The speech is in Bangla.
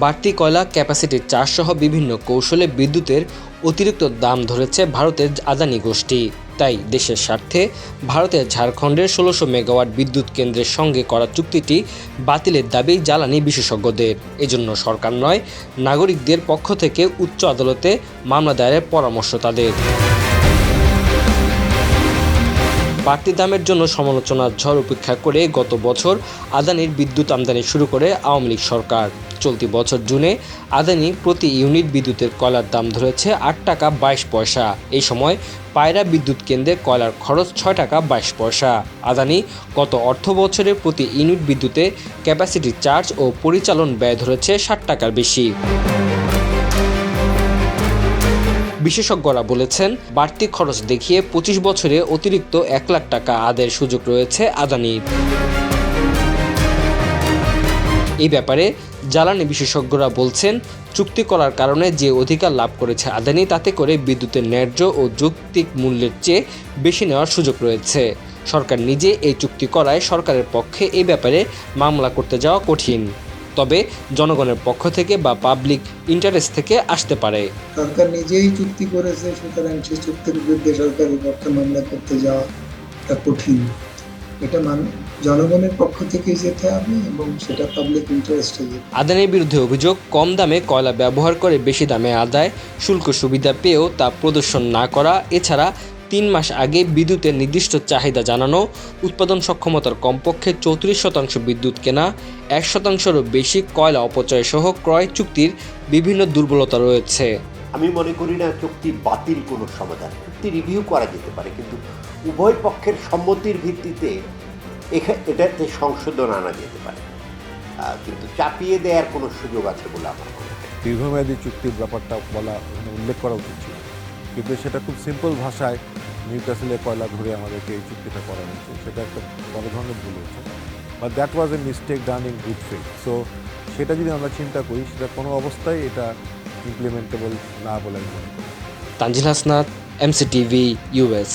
বাড়তি কয়লা ক্যাপাসিটির চার্জ সহ বিভিন্ন কৌশলে বিদ্যুতের অতিরিক্ত দাম ধরেছে ভারতের আদানি গোষ্ঠী। তাই দেশের স্বার্থে ভারতের ঝাড়খণ্ডের ১৬০০ মেগাওয়াট বিদ্যুৎ কেন্দ্রের সঙ্গে করা চুক্তিটি বাতিলের দাবি জ্বালানি বিশেষজ্ঞদের। এজন্য সরকার নয়, নাগরিকদের পক্ষ থেকে উচ্চ আদালতে মামলা দায়েরের পরামর্শ তাদের। বাড়তি দামের জন্য সমালোচনার ঝড় উপেক্ষা করে গত বছর আদানির বিদ্যুৎ আমদানি শুরু করে আওয়ামী লীগ সরকার। চলতি বছর জুনে আদানি প্রতি ইউনিট বিদ্যুতের কয়লার দাম ধরেছে ৮ টাকা ২২ পয়সা। এই সময় পায়রা বিদ্যুৎ কেন্দ্রে কয়লার খরচ ৬ টাকা ২২ পয়সা। আদানি গত অর্থ বছরে প্রতি ইউনিট বিদ্যুতে ক্যাপাসিটি চার্জ ও পরিচালন ব্যয় ধরেছে ৬০ টাকার বেশি। বিশেষজ্ঞরা বলেছেন, বাড়তি খরচ দেখিয়ে ২৫ বছরে অতিরিক্ত ১ লাখ টাকা আদায়ের সুযোগ রয়েছে আদানির। এই ব্যাপারে জ্বালানি বিশেষজ্ঞরা বলছেন, চুক্তি করার কারণে যে অধিকার লাভ করেছে আদানি, তাতে করে বিদ্যুতের ন্যায্য ও যৌক্তিক মূল্যের চেয়ে বেশি নেওয়ার সুযোগ রয়েছে। সরকার নিজে এই চুক্তি করায় সরকারের পক্ষে এই ব্যাপারে মামলা করতে যাওয়া কঠিন। তবে জনগণের পক্ষ থেকে বা পাবলিক ইন্টারেস্ট থেকে আসতে পারে। সরকার নিজেই চুক্তি করেছে, সুতরাং সেই চুক্তির বিরুদ্ধে সরকারের পক্ষে মামলা করতে যাওয়া কঠিন। এটা জনগণের পক্ষ থেকে যেতে হবে এবং সেটা পাবলিক ইন্টারেস্টে যেতে হবে। আদানির বিরুদ্ধে অভিযোগ, কম দামে কয়লা ব্যবহার করে বেশি দামে আদায়, শুল্ক সুবিধা পেয়েও তা প্রদর্শন না করা, এছাড়া ৩ মাস আগে বিদ্যুতের নির্দিষ্ট চাহিদা জানানো, উৎপাদন সক্ষমতার কমপক্ষে ৩৪% বিদ্যুৎ কেনা, ১%-রও বেশি কয়লা অপচয় সহ ক্রয় চুক্তির বিভিন্ন দুর্বলতা রয়েছে। আমি মনে করি না চুক্তি বাতিল কোনো সমাধান। চুক্তি রিভিউ করা যেতে পারে, কিন্তু উভয় পক্ষের সম্মতির ভিত্তিতে এটাতে সংশোধন আনা যেতে পারে, কিন্তু চাপিয়ে দেওয়ার কোনো সুযোগ আছে বলে আমার মনে হয়। দীর্ঘমেয়াদী চুক্তির ব্যাপারটা উল্লেখ করা উচিত ছিল, কিন্তু সেটা খুব সিম্পল ভাষায় নিউক্যাসলে কয়লা ধরে আমাদেরকে এই চুক্তিটা করা হয়েছে, সেটা একটা বড় ধরনের ভুল হয়েছে। But that was a mistake done in good faith. So সেটা যদি আমরা চিন্তা করি, সেটা কোনো অবস্থায় এটা ইমপ্লিমেন্টেবল না বলে আমি মনে করি। Tanzil Hasnat, MCTV, US।